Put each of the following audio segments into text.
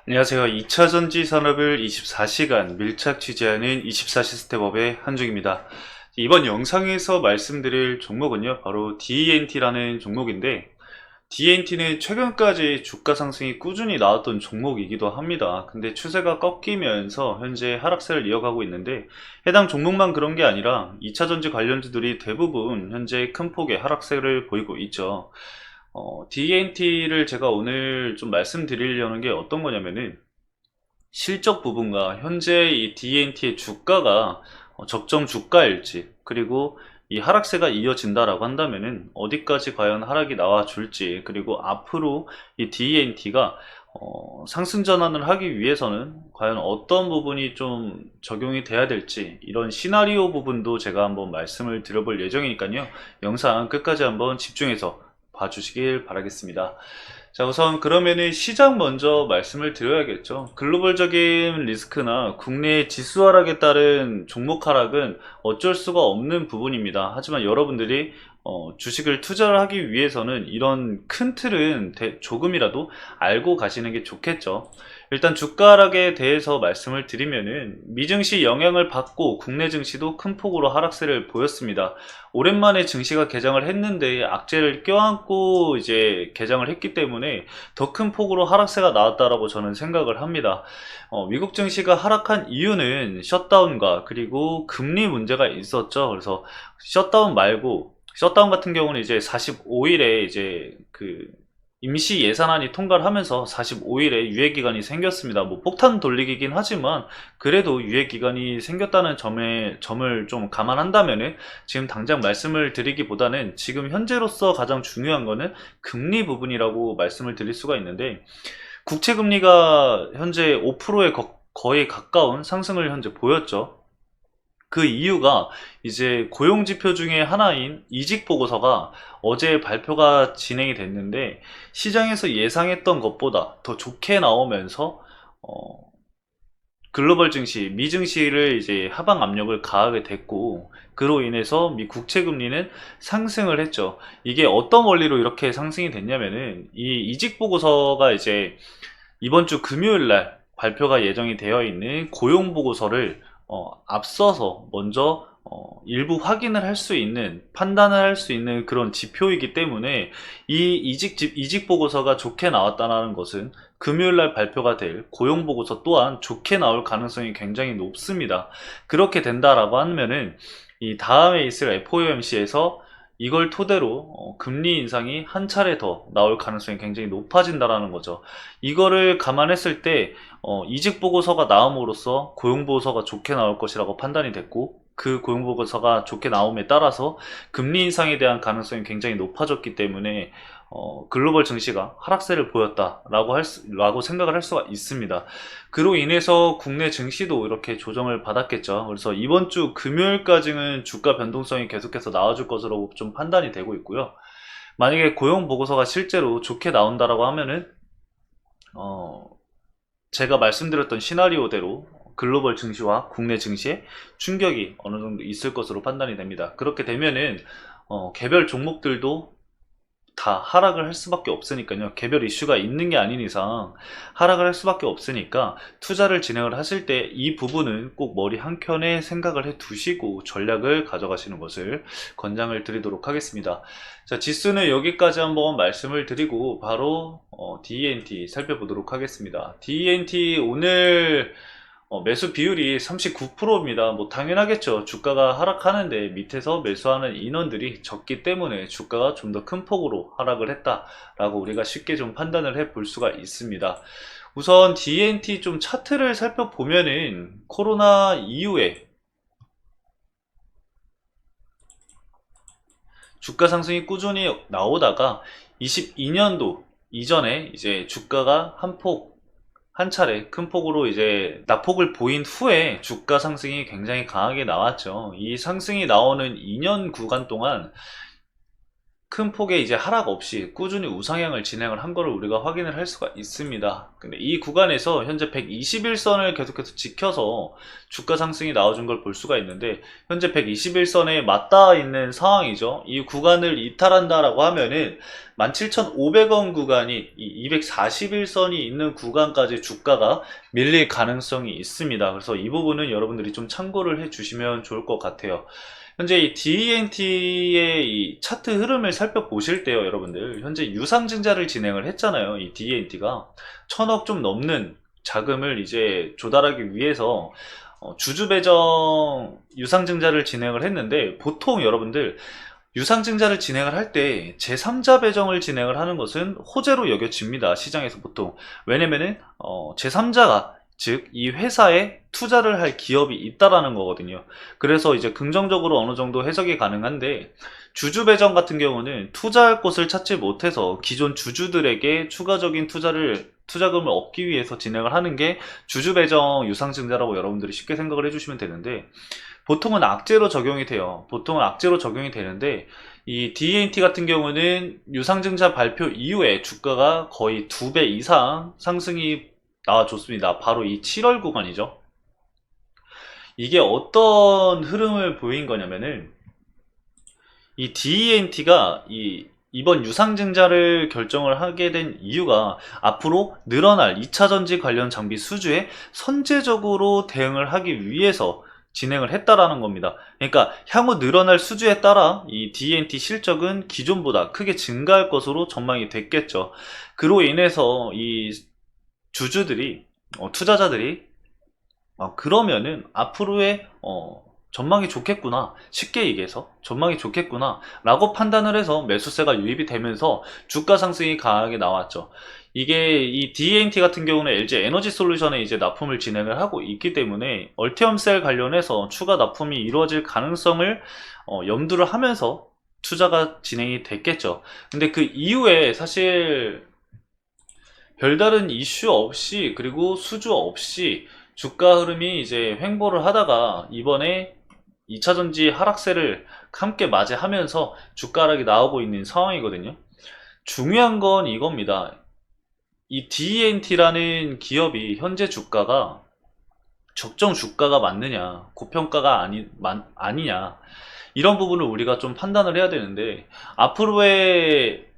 안녕하세요. 2차전지 산업을 24시간 밀착 취재하는 24시 스텝업의 한중입니다. 이번 영상에서 말씀드릴 종목은요, 바로 DNT라는 종목인데, DNT는 최근까지 주가 상승이 꾸준히 나왔던 종목이기도 합니다. 근데 추세가 꺾이면서 현재 하락세를 이어가고 있는데, 해당 종목만 그런 게 아니라 2차전지 관련주들이 대부분 현재 큰 폭의 하락세를 보이고 있죠. DNT를 제가 오늘 좀 말씀드리려는 게 어떤 거냐면은 실적 부분과 현재 이 DNT의 주가가 적정 주가일지, 그리고 이 하락세가 이어진다라고 한다면은 어디까지 과연 하락이 나와 줄지, 그리고 앞으로 이 DNT가 상승 전환을 하기 위해서는 과연 어떤 부분이 좀 적용이 돼야 될지, 이런 시나리오 부분도 제가 한번 말씀을 드려볼 예정이니까요. 영상 끝까지 한번 집중해서 봐주시길 바라겠습니다. 자, 우선 그러면은 시장 먼저 말씀을 드려야겠죠. 글로벌적인 리스크나 국내 지수 하락에 따른 종목 하락은 어쩔 수가 없는 부분입니다. 하지만 여러분들이 주식을 투자를 하기 위해서는 이런 큰 틀은 조금이라도 알고 가시는 게 좋겠죠. 일단 주가 하락에 대해서 말씀을 드리면은 미증시 영향을 받고 국내 증시도 큰 폭으로 하락세를 보였습니다. 오랜만에 증시가 개장을 했는데 악재를 껴안고 이제 개장을 했기 때문에 더 큰 폭으로 하락세가 나왔다라고 저는 생각을 합니다. 미국 증시가 하락한 이유는 셧다운과 그리고 금리 문제가 있었죠. 그래서 셧다운 같은 경우는 이제 45일에 이제 그 임시 예산안이 통과를 하면서 45일에 유예기간이 생겼습니다. 뭐 폭탄 돌리기긴 하지만 그래도 유예기간이 생겼다는 점을 좀 감안한다면은 지금 당장 말씀을 드리기보다는 지금 현재로서 가장 중요한 거는 금리 부분이라고 말씀을 드릴 수가 있는데, 국채금리가 현재 5%에 거의 가까운 상승을 현재 보였죠. 그 이유가 이제 고용지표 중에 하나인 이직보고서가 어제 발표가 진행이 됐는데, 시장에서 예상했던 것보다 더 좋게 나오면서 어, 글로벌 증시, 미 증시를 이제 하방 압력을 가하게 됐고, 그로 인해서 미 국채 금리는 상승을 했죠. 이게 어떤 원리로 이렇게 상승이 됐냐면은 이 이직 보고서가 이제 이번 주 금요일 날 발표가 예정이 되어 있는 고용 보고서를 앞서서 먼저 일부 확인을 할 수 있는, 판단을 할 수 있는 그런 지표이기 때문에 이 이직 보고서가 좋게 나왔다는 것은 금요일날 발표가 될 고용 보고서 또한 좋게 나올 가능성이 굉장히 높습니다. 그렇게 된다라고 하면은 이 다음에 있을 FOMC에서 이걸 토대로 금리 인상이 한 차례 더 나올 가능성이 굉장히 높아진다라는 거죠. 이거를 감안했을 때 이직 보고서가 나옴으로써 고용 보고서가 좋게 나올 것이라고 판단이 됐고, 그 고용 보고서가 좋게 나옴에 따라서 금리 인상에 대한 가능성이 굉장히 높아졌기 때문에 글로벌 증시가 하락세를 보였다라고 라고 생각을 할 수가 있습니다. 그로 인해서 국내 증시도 이렇게 조정을 받았겠죠. 그래서 이번 주 금요일까지는 주가 변동성이 계속해서 나와줄 것으로 좀 판단이 되고 있고요. 만약에 고용 보고서가 실제로 좋게 나온다라고 하면은 어, 제가 말씀드렸던 시나리오대로 글로벌 증시와 국내 증시에 충격이 어느 정도 있을 것으로 판단이 됩니다. 그렇게 되면은 개별 종목들도 다 하락을 할 수밖에 없으니까요. 개별 이슈가 있는 게 아닌 이상 하락을 할 수밖에 없으니까, 투자를 진행을 하실 때 이 부분은 꼭 머리 한켠에 생각을 해 두시고 전략을 가져가시는 것을 권장을 드리도록 하겠습니다. 자, 지수는 여기까지 한번 말씀을 드리고 바로 DNT 살펴보도록 하겠습니다. DNT 오늘 매수 비율이 39%입니다. 뭐 당연하겠죠. 주가가 하락하는데 밑에서 매수하는 인원들이 적기 때문에 주가가 좀 더 큰 폭으로 하락을 했다라고 우리가 쉽게 좀 판단을 해 볼 수가 있습니다. 우선 DNT 좀 차트를 살펴보면은 코로나 이후에 주가 상승이 꾸준히 나오다가 22년도 이전에 이제 주가가 한 차례 큰 폭으로 이제 낙폭을 보인 후에 주가 상승이 굉장히 강하게 나왔죠. 이 상승이 나오는 2년 구간 동안 큰 폭의 이제 하락 없이 꾸준히 우상향을 진행을 한 거를 우리가 확인을 할 수가 있습니다. 근데 이 구간에서 현재 121선을 계속해서 지켜서 주가 상승이 나와준 걸 볼 수가 있는데, 현재 121선에 맞닿아 있는 상황이죠. 이 구간을 이탈한다라고 하면은 17,500원 구간이 이 241선이 있는 구간까지 주가가 밀릴 가능성이 있습니다. 그래서 이 부분은 여러분들이 좀 참고를 해 주시면 좋을 것 같아요. 현재 이 DNT의 이 차트 흐름을 살펴보실 때요, 여러분들. 현재 유상증자를 진행을 했잖아요. 이 DNT가 1000억 좀 넘는 자금을 이제 조달하기 위해서 주주 배정 유상증자를 진행을 했는데, 보통 여러분들 유상증자를 진행을 할 때 제3자 배정을 진행을 하는 것은 호재로 여겨집니다. 시장에서 보통. 왜냐면은 제3자가, 즉 이 회사에 투자를 할 기업이 있다라는 거거든요. 그래서 이제 긍정적으로 어느 정도 해석이 가능한데, 주주 배정 같은 경우는 투자할 곳을 찾지 못해서 기존 주주들에게 추가적인 투자금을 얻기 위해서 진행을 하는 게 주주 배정 유상증자라고 여러분들이 쉽게 생각을 해주시면 되는데, 보통은 악재로 적용이 돼요. 보통은 악재로 적용이 되는데, 이 DNT 같은 경우는 유상증자 발표 이후에 주가가 거의 2배 이상 상승이 나와줬습니다. 바로 이 7월 구간이죠. 이게 어떤 흐름을 보인 거냐면은, 이 DNT가 이번 유상증자를 결정을 하게 된 이유가 앞으로 늘어날 2차전지 관련 장비 수주에 선제적으로 대응을 하기 위해서 진행을 했다라는 겁니다. 그러니까 향후 늘어날 수주에 따라 이 DNT 실적은 기존보다 크게 증가할 것으로 전망이 됐겠죠. 그로 인해서 이 주주들이, 투자자들이 그러면은 앞으로의 전망이 좋겠구나, 쉽게 얘기해서 전망이 좋겠구나 라고 판단을 해서 매수세가 유입이 되면서 주가 상승이 강하게 나왔죠. 이게 이 DNT 같은 경우는 LG 에너지 솔루션에 이제 납품을 진행을 하고 있기 때문에 얼티엄셀 관련해서 추가 납품이 이루어질 가능성을 염두를 하면서 투자가 진행이 됐겠죠. 근데 그 이후에 사실 별다른 이슈 없이, 그리고 수주 없이 주가 흐름이 이제 횡보를 하다가 이번에 2차전지 하락세를 함께 맞이하면서 주가 하락이 나오고 있는 상황이거든요. 중요한 건 이겁니다. 이 DNT라는 기업이 현재 주가가 적정 주가가 맞느냐, 고평가가 아니냐, 이런 부분을 우리가 좀 판단을 해야 되는데, 앞으로의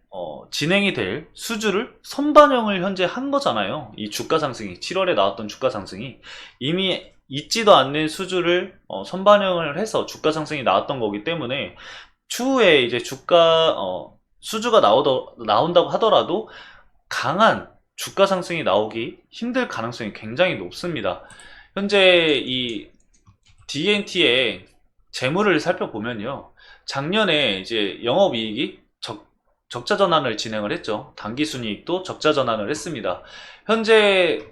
진행이 될 수주를 선반영을 현재 한 거잖아요. 이 주가 상승이, 7월에 나왔던 주가 상승이 이미 있지도 않는 수주를 선반영을 해서 주가 상승이 나왔던 거기 때문에, 추후에 이제 주가 수주가 나온다고 하더라도 강한 주가 상승이 나오기 힘들 가능성이 굉장히 높습니다. 현재 이 DNT의 재물을 살펴보면요, 작년에 이제 영업이익이 적자 전환을 진행을 했죠. 당기순이익도 적자 전환을 했습니다. 현재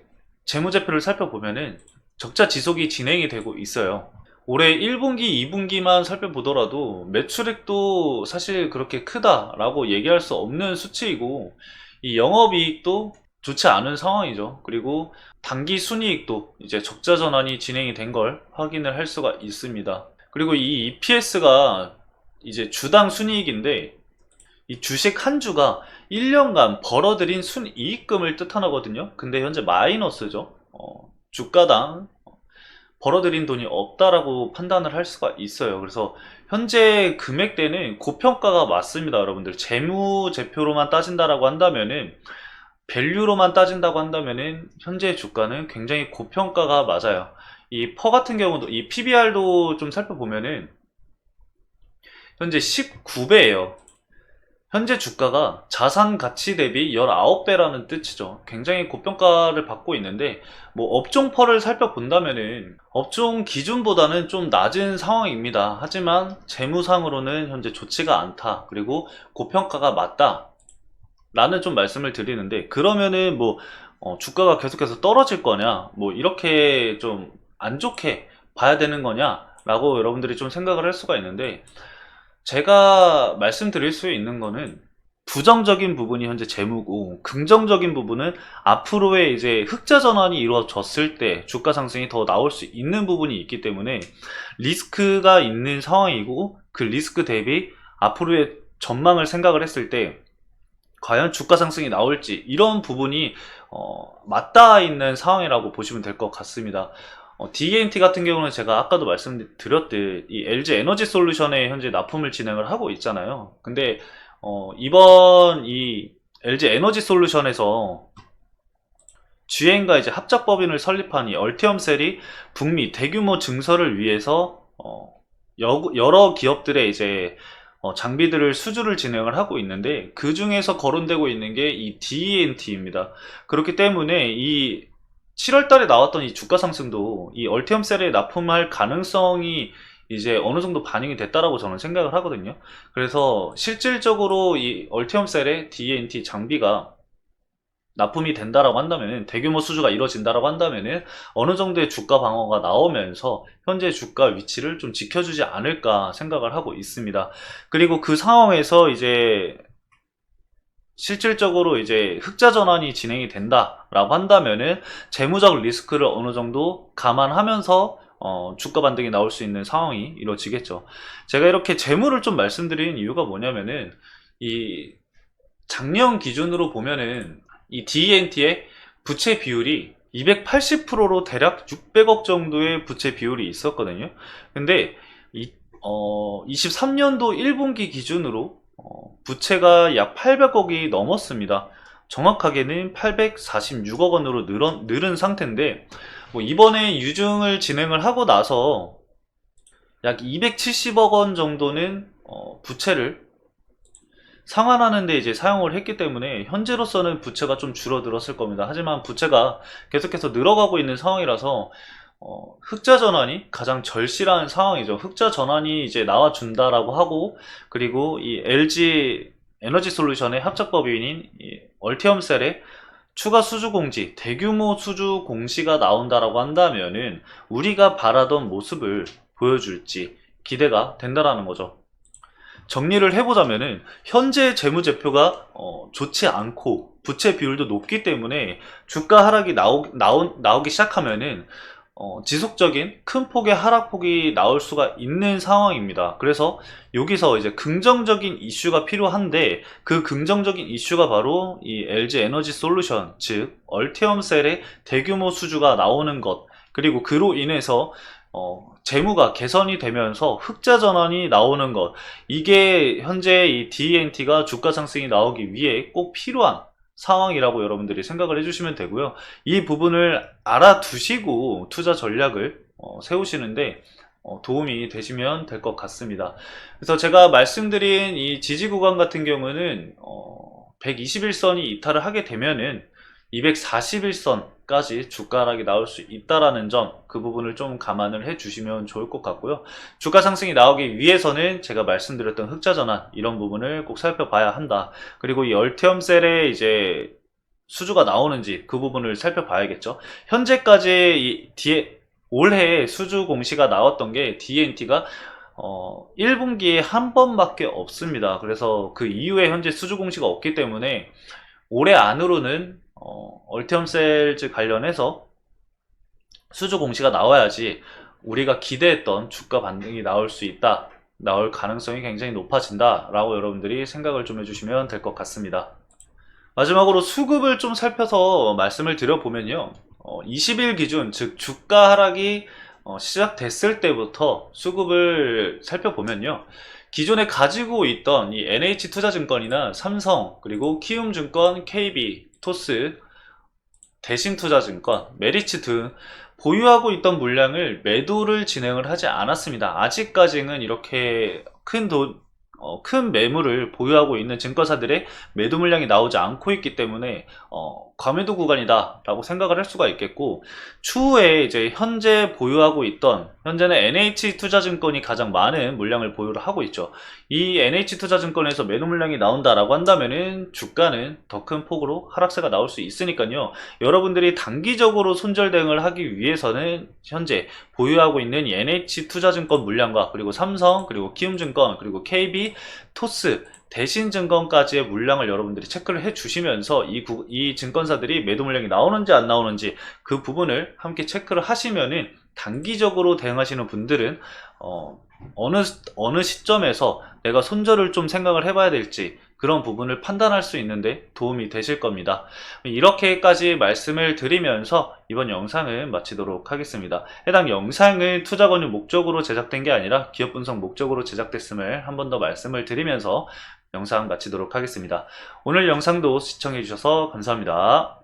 재무제표를 살펴보면은 적자 지속이 진행이 되고 있어요. 올해 1분기, 2분기만 살펴보더라도 매출액도 사실 그렇게 크다라고 얘기할 수 없는 수치이고, 이 영업이익도 좋지 않은 상황이죠. 그리고 당기순이익도 이제 적자 전환이 진행이 된 걸 확인을 할 수가 있습니다. 그리고 이 EPS가 이제 주당 순이익인데, 이 주식 한 주가 1년간 벌어들인 순이익금을 뜻하거든요. 근데 현재 마이너스죠. 주가당 벌어들인 돈이 없다라고 판단을 할 수가 있어요. 그래서 현재 금액대는 고평가가 맞습니다, 여러분들. 재무제표로만 따진다라고 한다면은, 밸류로만 따진다고 한다면은 현재 주가는 굉장히 고평가가 맞아요. 이 퍼 같은 경우도, 이 PBR도 좀 살펴보면은 현재 19배예요. 현재 주가가 자산 가치 대비 19배라는 뜻이죠. 굉장히 고평가를 받고 있는데, 뭐 업종 펄을 살펴본다면은 업종 기준보다는 좀 낮은 상황입니다. 하지만 재무상으로는 현재 좋지가 않다, 그리고 고평가가 맞다 라는 좀 말씀을 드리는데, 그러면은 뭐 주가가 계속해서 떨어질 거냐, 뭐 이렇게 좀 안 좋게 봐야 되는 거냐 라고 여러분들이 좀 생각을 할 수가 있는데, 제가 말씀드릴 수 있는 거는 부정적인 부분이 현재 재무고, 긍정적인 부분은 앞으로의 이제 흑자 전환이 이루어졌을 때 주가 상승이 더 나올 수 있는 부분이 있기 때문에 리스크가 있는 상황이고, 그 리스크 대비 앞으로의 전망을 생각을 했을 때 과연 주가 상승이 나올지 이런 부분이 맞닿아 있는 상황이라고 보시면 될 것 같습니다. DNT 같은 경우는 제가 아까도 말씀드렸듯 이 LG 에너지 솔루션에 현재 납품을 진행을 하고 있잖아요. 근데 이번 이 LG 에너지 솔루션에서 GM과 이제 합작법인을 설립한 이 얼티엄셀이 북미 대규모 증설을 위해서 여러 기업들의 이제 장비들을 수주를 진행을 하고 있는데 그 중에서 거론되고 있는 게 이 DENT입니다. 그렇기 때문에 이 7월 달에 나왔던 이 주가 상승도 이 얼티엄셀에 납품할 가능성이 이제 어느 정도 반영이 됐다라고 저는 생각을 하거든요. 그래서 실질적으로 이 얼티엄셀의 DENT 장비가 납품이 된다라고 한다면은, 대규모 수주가 이루어진다라고 한다면은 어느 정도의 주가 방어가 나오면서 현재 주가 위치를 좀 지켜주지 않을까 생각을 하고 있습니다. 그리고 그 상황에서 이제 실질적으로 이제 흑자 전환이 진행이 된다라고 한다면은 재무적 리스크를 어느 정도 감안하면서 주가 반등이 나올 수 있는 상황이 이루어지겠죠. 제가 이렇게 재무를 좀 말씀드리는 이유가 뭐냐면은, 이 작년 기준으로 보면은 이 DENT의 부채 비율이 280%로 대략 600억 정도의 부채 비율이 있었거든요. 근데 23년도 1분기 기준으로 부채가 약 800억이 넘었습니다. 정확하게는 846억 원으로 늘은 상태인데, 이번에 유증을 진행을 하고 나서 약 270억 원 정도는 부채를 상환하는 데 이제 사용을 했기 때문에 현재로서는 부채가 좀 줄어들었을 겁니다. 하지만 부채가 계속해서 늘어가고 있는 상황이라서 흑자 전환이 가장 절실한 상황이죠. 흑자 전환이 이제 나와준다라고 하고, 그리고 이 LG 에너지 솔루션의 합작법인인 이 얼티엄셀의 추가 수주 공지, 대규모 수주 공시가 나온다라고 한다면은 우리가 바라던 모습을 보여줄지 기대가 된다라는 거죠. 정리를 해보자면은 현재 재무제표가 좋지 않고 부채 비율도 높기 때문에 주가 하락이 나오기 시작하면은 지속적인 큰 폭의 하락폭이 나올 수가 있는 상황입니다. 그래서 여기서 이제 긍정적인 이슈가 필요한데, 그 긍정적인 이슈가 바로 이 LG 에너지 솔루션, 즉 얼티엄셀의 대규모 수주가 나오는 것, 그리고 그로 인해서 재무가 개선이 되면서 흑자 전환이 나오는 것, 이게 현재 이 DENT가 주가 상승이 나오기 위해 꼭 필요한 상황이라고 여러분들이 생각을 해주시면 되고요. 이 부분을 알아두시고 투자 전략을 세우시는데 도움이 되시면 될 것 같습니다. 그래서 제가 말씀드린 이 지지 구간 같은 경우는 121선이 이탈을 하게 되면은 241선까지 주가 하락이 나올 수 있다라는 점, 그 부분을 좀 감안을 해 주시면 좋을 것 같고요. 주가 상승이 나오기 위해서는 제가 말씀드렸던 흑자 전환, 이런 부분을 꼭 살펴봐야 한다. 그리고 이 얼티엄셀에 이제 수주가 나오는지 그 부분을 살펴봐야겠죠. 현재까지 올해 수주 공시가 나왔던 게 DNT가 1분기에 한 번밖에 없습니다. 그래서 그 이후에 현재 수주 공시가 없기 때문에 올해 안으로는 얼티엄셀즈 관련해서 수주 공시가 나와야지 우리가 기대했던 주가 반등이 나올 가능성이 굉장히 높아진다 라고 여러분들이 생각을 좀 해주시면 될 것 같습니다. 마지막으로 수급을 좀 살펴서 말씀을 드려보면요, 20일 기준, 즉 주가 하락이 시작됐을 때부터 수급을 살펴보면요, 기존에 가지고 있던 이 NH투자증권이나 삼성, 그리고 키움증권, KB, 토스, 대신투자증권, 메리츠 등 보유하고 있던 물량을 매도를 진행을 하지 않았습니다. 아직까지는 이렇게 큰 매물을 보유하고 있는 증권사들의 매도 물량이 나오지 않고 있기 때문에 과매도 구간이다 라고 생각을 할 수가 있겠고, 추후에 이제 현재는 NH투자증권이 가장 많은 물량을 보유를 하고 있죠. 이 NH투자증권에서 매도 물량이 나온다라고 한다면은 주가는 더 큰 폭으로 하락세가 나올 수 있으니까요. 여러분들이 단기적으로 손절 대응을 하기 위해서는 현재 보유하고 있는 이 NH투자증권 물량과, 그리고 삼성, 그리고 키움증권, 그리고 KB, 토스, 대신증권까지의 물량을 여러분들이 체크를 해 주시면서 이 증권사들이 매도 물량이 나오는지 안 나오는지 그 부분을 함께 체크를 하시면은 단기적으로 대응하시는 분들은 어느 시점에서 내가 손절을 좀 생각을 해봐야 될지 그런 부분을 판단할 수 있는데 도움이 되실 겁니다. 이렇게까지 말씀을 드리면서 이번 영상은 마치도록 하겠습니다. 해당 영상은 투자 권유 목적으로 제작된 게 아니라 기업 분석 목적으로 제작됐음을 한 번 더 말씀을 드리면서 영상 마치도록 하겠습니다. 오늘 영상도 시청해 주셔서 감사합니다.